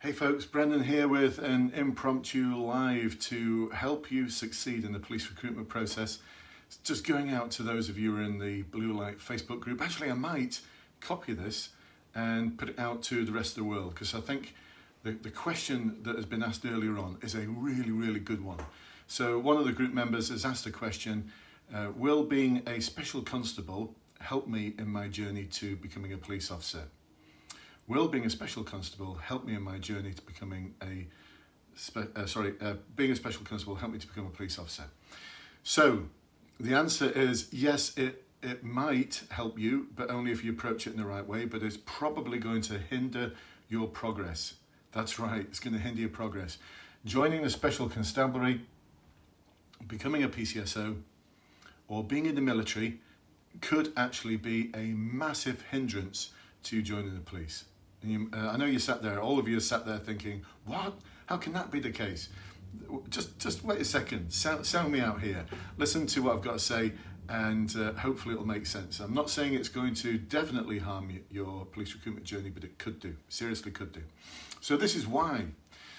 Hey folks, Brendan here with an impromptu live to help you succeed in the police recruitment process. It's just going out to those of you who are in the Bluelight Facebook group. Actually, I might copy this and put it out to the rest of the world, because I think the question that has been asked earlier on is a really good one. So one of the group members has asked a question, will being a special constable help me in my journey to becoming a police officer? Will being a special constable help me in my journey to becoming being a special constable help me to become a police officer? So the answer is yes, it might help you, but only if you approach it in the right way, but it's probably going to hinder your progress. That's right, it's going to hinder your progress. Joining the special constabulary, becoming a PCSO, or being in the military could actually be a massive hindrance to joining the police. And I know you sat there, all of you sat there thinking, what? How can that be the case? Just wait a second, sound me out here. Listen to what I've got to say, and hopefully it'll make sense. I'm not saying it's going to definitely harm your police recruitment journey, but it could do, seriously could do. So this is why.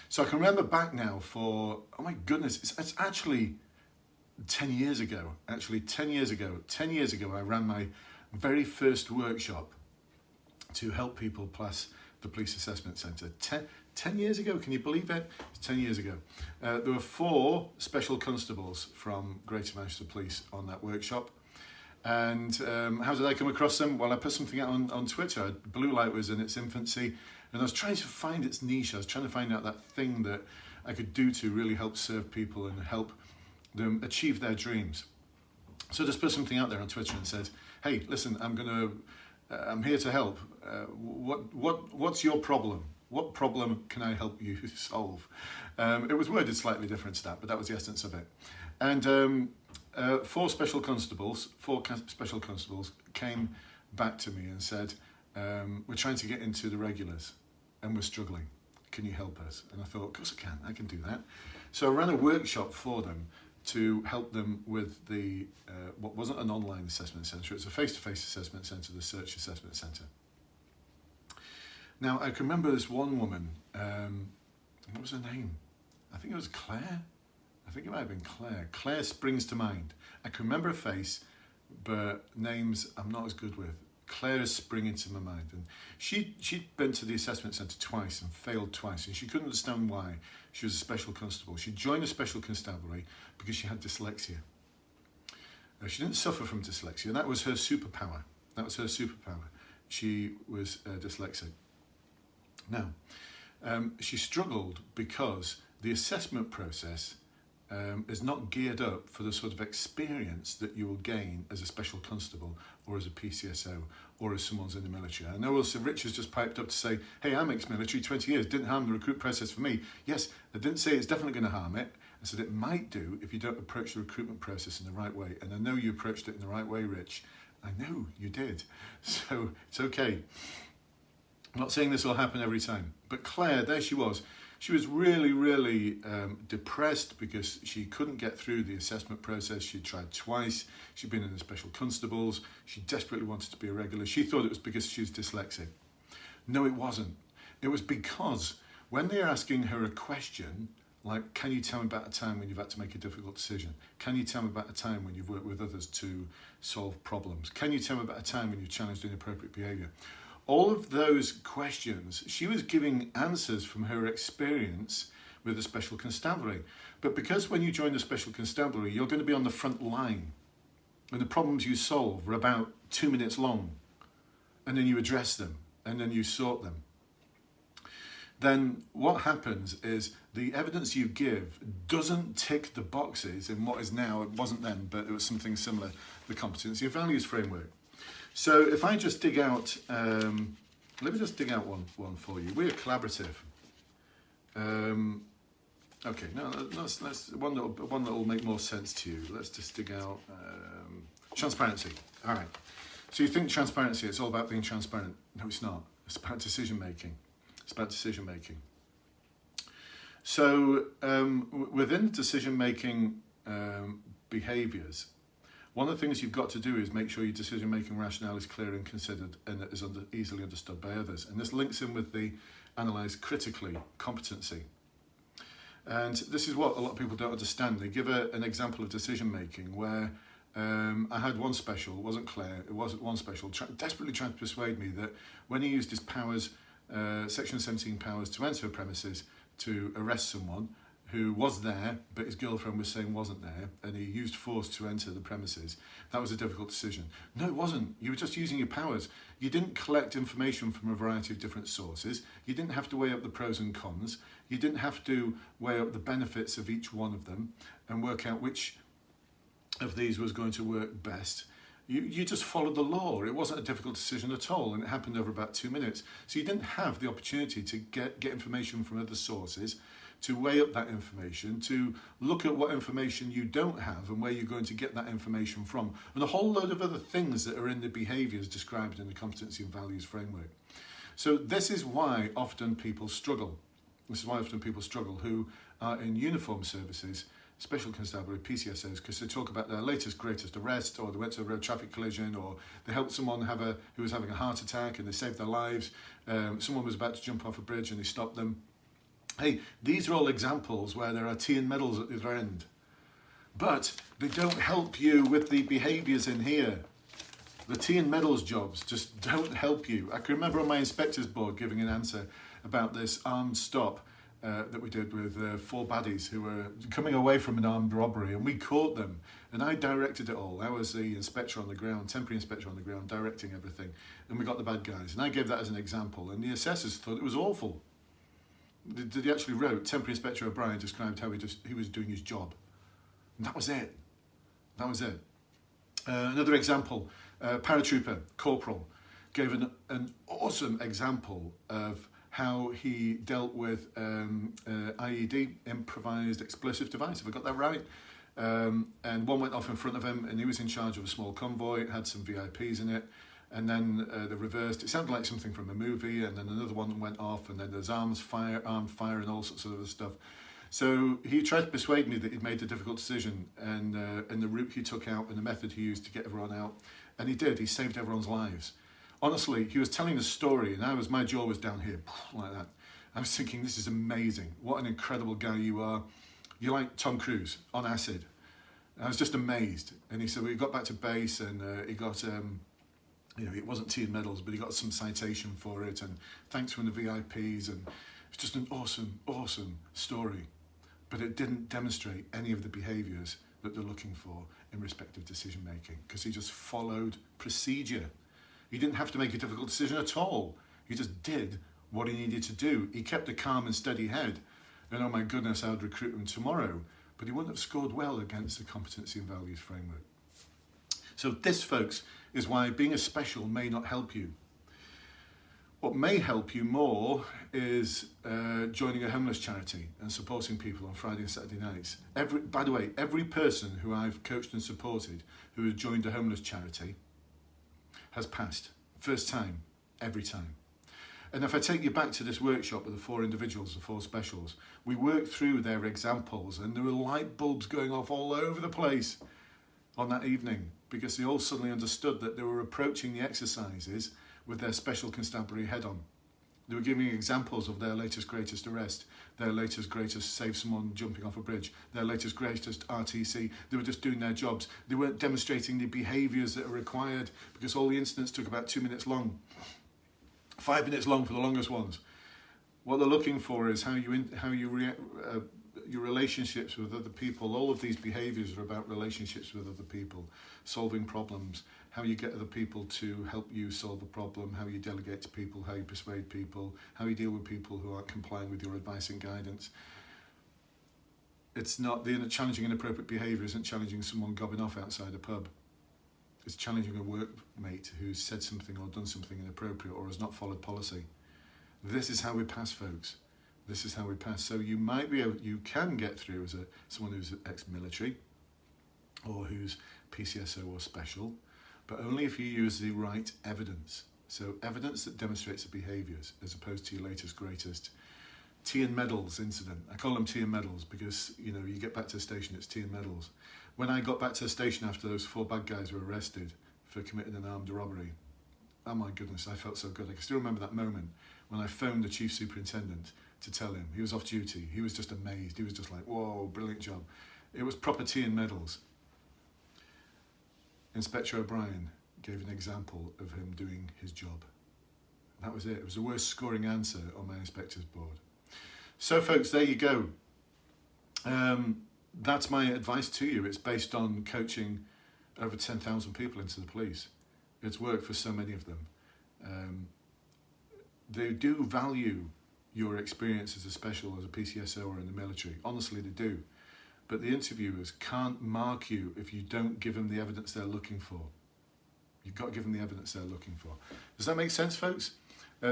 So I can remember back now for, oh my goodness, it's actually 10 years ago. Actually 10 years ago I ran my very first workshop to help people pass the police assessment centre. 10 years ago, can you believe it? It's 10 years ago. There were 4 special constables from Greater Manchester Police on that workshop. And how did I come across them? Well, I put something out on Twitter. Bluelight was in its infancy, and I was trying to find its niche. I was trying to find out that thing that I could do to really help serve people and help them achieve their dreams. So I just put something out there on Twitter and said, hey, listen, I'm here to help. What's your problem? What problem can I help you solve? It was worded slightly different to that, but that was the essence of it. And 4 special constables came back to me and said, we're trying to get into the regulars and we're struggling. Can you help us? And I thought, of course I can do that. So I ran a workshop for them to help them with the what wasn't an online assessment centre, it was a face-to-face assessment centre, the Search Assessment Centre. Now I can remember this one woman, what was her name? I think it was Claire. I think it might have been Claire. Claire springs to mind. I can remember her face, but names I'm not as good with. Claire is springing to my mind, and she'd been to the assessment centre twice and failed twice, and she couldn't understand why. She was a special constable. She joined a special constabulary because she had dyslexia. She didn't suffer from dyslexia, and that was her superpower. She was dyslexic. Now, she struggled because the assessment process is not geared up for the sort of experience that you will gain as a special constable or as a PCSO or as someone's in the military. I know also Rich has just piped up to say, hey, I'm ex-military, 20 years, didn't harm the recruit process for me. Yes, I didn't say it's definitely going to harm it. I said it might do if you don't approach the recruitment process in the right way. And I know you approached it in the right way, Rich. I know you did. So it's okay. I'm not saying this will happen every time. But Claire, there she was. She was really depressed because she couldn't get through the assessment process. She'd tried twice. She'd been in the special constables. She desperately wanted to be a regular. She thought it was because she was dyslexic. No, it wasn't. It was because when they're asking her a question, like, can you tell me about a time when you've had to make a difficult decision? Can you tell me about a time when you've worked with others to solve problems? Can you tell me about a time when you've challenged inappropriate behaviour? All of those questions, she was giving answers from her experience with the special constabulary. But because when you join the special constabulary, you're going to be on the front line, and the problems you solve are about 2 minutes long, and then you address them, and then you sort them. Then what happens is the evidence you give doesn't tick the boxes in what is now, it wasn't then, but it was something similar, the competency of values framework. So if I just dig out, let me just dig out one for you. We're collaborative. Okay, no, let's one that will make more sense to you. Let's just dig out transparency. All right. So you think transparency? It's all about being transparent? No, it's not. It's about decision making. It's about decision making. So within decision making behaviours, One of the things you've got to do is make sure your decision-making rationale is clear and considered and is easily understood by others. And this links in with the analyse critically competency. And this is what a lot of people don't understand. They give an example of decision-making where I had one special, it wasn't Claire, it wasn't one special, desperately trying to persuade me that when he used his powers, Section 17 powers to enter premises to arrest someone who was there, but his girlfriend was saying wasn't there, and he used force to enter the premises, that was a difficult decision. No, it wasn't. You were just using your powers. You didn't collect information from a variety of different sources. You didn't have to weigh up the pros and cons. You didn't have to weigh up the benefits of each one of them and work out which of these was going to work best. You just followed the law. It wasn't a difficult decision at all, and it happened over about 2 minutes. So you didn't have the opportunity to get information from other sources, to weigh up that information, to look at what information you don't have and where you're going to get that information from, and a whole load of other things that are in the behaviours described in the competency and values framework. So this is why often people struggle. This is why often people struggle who are in uniform services, special constabulary, PCSOs, because they talk about their latest, greatest arrest, or they went to a road traffic collision, or they helped someone who was having a heart attack and they saved their lives. Someone was about to jump off a bridge and they stopped them. Hey, these are all examples where there are tea and medals at the other end. But they don't help you with the behaviours in here. The tea and medals jobs just don't help you. I can remember on my inspector's board giving an answer about this armed stop that we did with 4 baddies who were coming away from an armed robbery, and we caught them. And I directed it all. I was the inspector on the ground, temporary inspector on the ground, directing everything. And we got the bad guys. And I gave that as an example. And the assessors thought it was awful. They actually wrote, Temporary Inspector O'Brien described how he was doing his job. And that was it. That was it. Another example, paratrooper, corporal, gave an awesome example of how he dealt with IED, improvised explosive device, if I got that right. And one went off in front of him, and he was in charge of a small convoy. It had some VIPs in it. And then they reversed. It sounded like something from a movie, and then another one went off, and then there's armed fire, and all sorts of other stuff. So he tried to persuade me that he'd made a difficult decision, and the route he took out and the method he used to get everyone out. And he did. He saved everyone's lives. Honestly, he was telling the story, and my jaw was down here, like that. I was thinking, this is amazing. What an incredible guy you are. You're like Tom Cruise on acid. I was just amazed. And he said, well, he got back to base, and he got... it wasn't tea and medals, but he got some citation for it, and thanks from the VIPs, and it's just an awesome, awesome story. But it didn't demonstrate any of the behaviours that they're looking for in respect of decision making, because he just followed procedure. He didn't have to make a difficult decision at all. He just did what he needed to do. He kept a calm and steady head, and oh my goodness, I would recruit him tomorrow, but he wouldn't have scored well against the competency and values framework. So this, folks, is why being a special may not help you. What may help you more is joining a homeless charity and supporting people on Friday and Saturday nights. By the way, every person who I've coached and supported who has joined a homeless charity has passed. First time, every time. And if I take you back to this workshop with the 4 individuals, the 4 specials, we worked through their examples, and there were light bulbs going off all over the place on that evening, because they all suddenly understood that they were approaching the exercises with their special constabulary head on. They were giving examples of their latest, greatest arrest, their latest, greatest save someone jumping off a bridge, their latest, greatest RTC. They were just doing their jobs. They weren't demonstrating the behaviours that are required, because all the incidents took about 2 minutes long. 5 minutes long for the longest ones. What they're looking for is your relationships with other people. All of these behaviours are about relationships with other people, solving problems, how you get other people to help you solve a problem, how you delegate to people, how you persuade people, how you deal with people who aren't complying with your advice and guidance. It's not the challenging inappropriate behaviour isn't challenging someone gobbing off outside a pub. It's challenging a workmate who's said something or done something inappropriate or has not followed policy. This is how we pass, folks. This is how we pass. So you might be able, you can get through as someone who's ex-military or who's PCSO or special, but only if you use the right evidence. So evidence that demonstrates the behaviours as opposed to your latest, greatest tea and medals incident. I call them tea and medals because, you know, you get back to the station, it's tea and medals. When I got back to the station after those 4 bad guys were arrested for committing an armed robbery, oh my goodness, I felt so good. I can still remember that moment when I phoned the chief superintendent to tell him. He was off duty. He was just amazed. He was just like, whoa, brilliant job. It was proper tea and medals. Inspector O'Brien gave an example of him doing his job. That was it. It was the worst scoring answer on my inspector's board. So folks, there you go. That's my advice to you. It's based on coaching over 10,000 people into the police. It's worked for so many of them. They do value your experience as a special, as a PCSO or in the military. Honestly, they do. But the interviewers can't mark you if you don't give them the evidence they're looking for. You've got to give them the evidence they're looking for. Does that make sense, folks?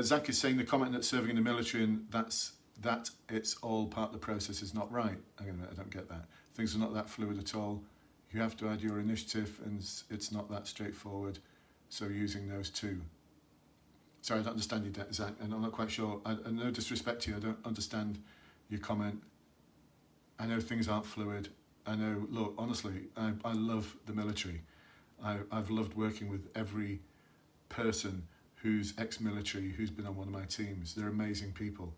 Zach is saying the comment that serving in the military and that it's all part of the process is not right. I don't get that. Things are not that fluid at all. You have to add your initiative and it's not that straightforward. So using those two. Sorry, I don't understand you, Zach, and I'm not quite sure. No disrespect to you, I don't understand your comment. I know things aren't fluid. I know, look, honestly, I love the military. I've loved working with every person who's ex-military, who's been on one of my teams. They're amazing people.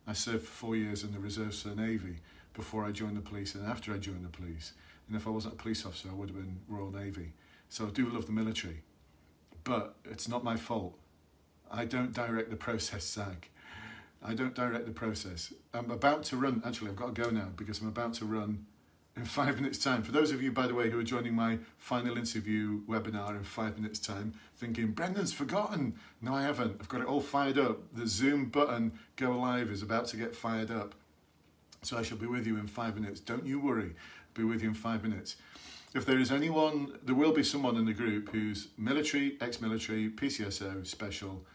I served for 4 years in the reserves for the Navy before I joined the police and after I joined the police. And if I wasn't a police officer, I would have been Royal Navy. So I do love the military, but it's not my fault. I don't direct the process, Zach. I don't direct the process. I'm about to run, actually I've got to go now because I'm about to run in 5 minutes time. For those of you, by the way, who are joining my final interview webinar in 5 minutes time, thinking, Brendan's forgotten. No, I haven't. I've got it all fired up. The Zoom button, go live, is about to get fired up. So I shall be with you in 5 minutes. Don't you worry, be with you in 5 minutes. If there is anyone, there will be someone in the group who's military, ex-military, PCSO, special,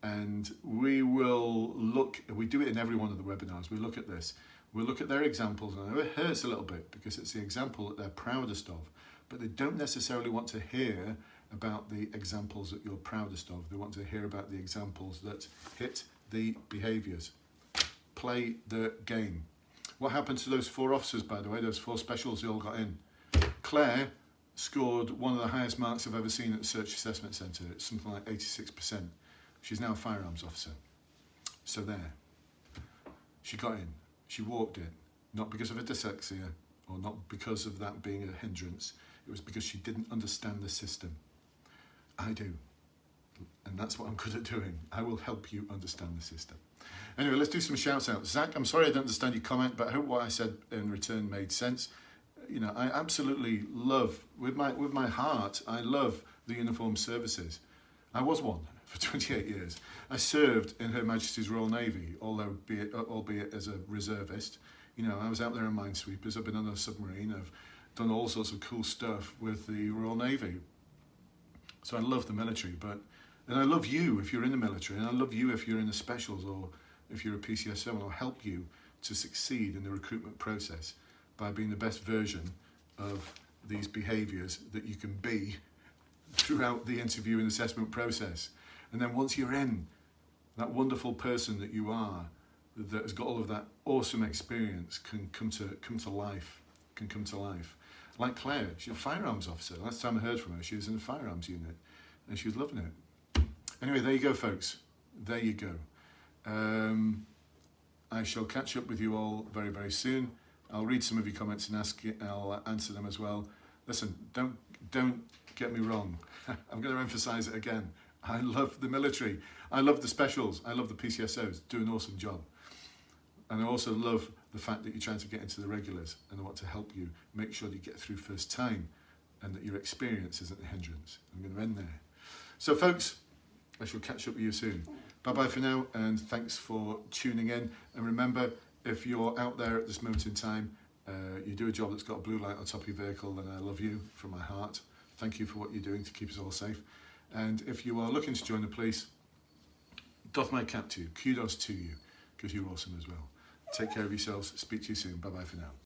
and we will look, we do it in every one of the webinars, we look at this. We'll look at their examples, and I know it hurts a little bit because it's the example that they're proudest of, but they don't necessarily want to hear about the examples that you're proudest of. They want to hear about the examples that hit the behaviours. Play the game. What happened to those 4 officers, by the way, those 4 specials they all got in? Claire scored one of the highest marks I've ever seen at the Search Assessment Centre. It's something like 86%. She's now a firearms officer. So there. She got in. She walked in. Not because of her dyslexia or not because of that being a hindrance. It was because she didn't understand the system. I do. And that's what I'm good at doing. I will help you understand the system. Anyway, let's do some shouts out. Zach, I'm sorry I don't understand your comment, but I hope what I said in return made sense. You know, I absolutely love, with my heart, I love the uniformed services. I was one for 28 years. I served in Her Majesty's Royal Navy, albeit as a reservist. You know, I was out there in minesweepers, I've been on a submarine, I've done all sorts of cool stuff with the Royal Navy. So I love the military, and I love you if you're in the military, and I love you if you're in the specials or if you're a PCSO, and I'll help you to succeed in the recruitment process by being the best version of these behaviours that you can be throughout the interview and assessment process. And then once you're in, that wonderful person that you are, that has got all of that awesome experience, can come to life. Like Claire, she's a firearms officer. Last time I heard from her, she was in the firearms unit, and she was loving it. Anyway, there you go, folks. There you go. I shall catch up with you all very, very soon. I'll read some of your comments and I'll answer them as well. Listen, don't get me wrong. I'm going to emphasise it again. I love the military. I love the specials. I love the PCSOs. Do an awesome job. And I also love the fact that you're trying to get into the regulars, and I want to help you make sure that you get through first time and that your experience isn't a hindrance. I'm going to end there. So folks, I shall catch up with you soon. Bye-bye for now, and thanks for tuning in. And remember, if you're out there at this moment in time, you do a job that's got a blue light on top of your vehicle, then I love you from my heart. Thank you for what you're doing to keep us all safe. And if you are looking to join the police, doff my cap to you. Kudos to you, because you're awesome as well. Take care of yourselves. Speak to you soon. Bye-bye for now.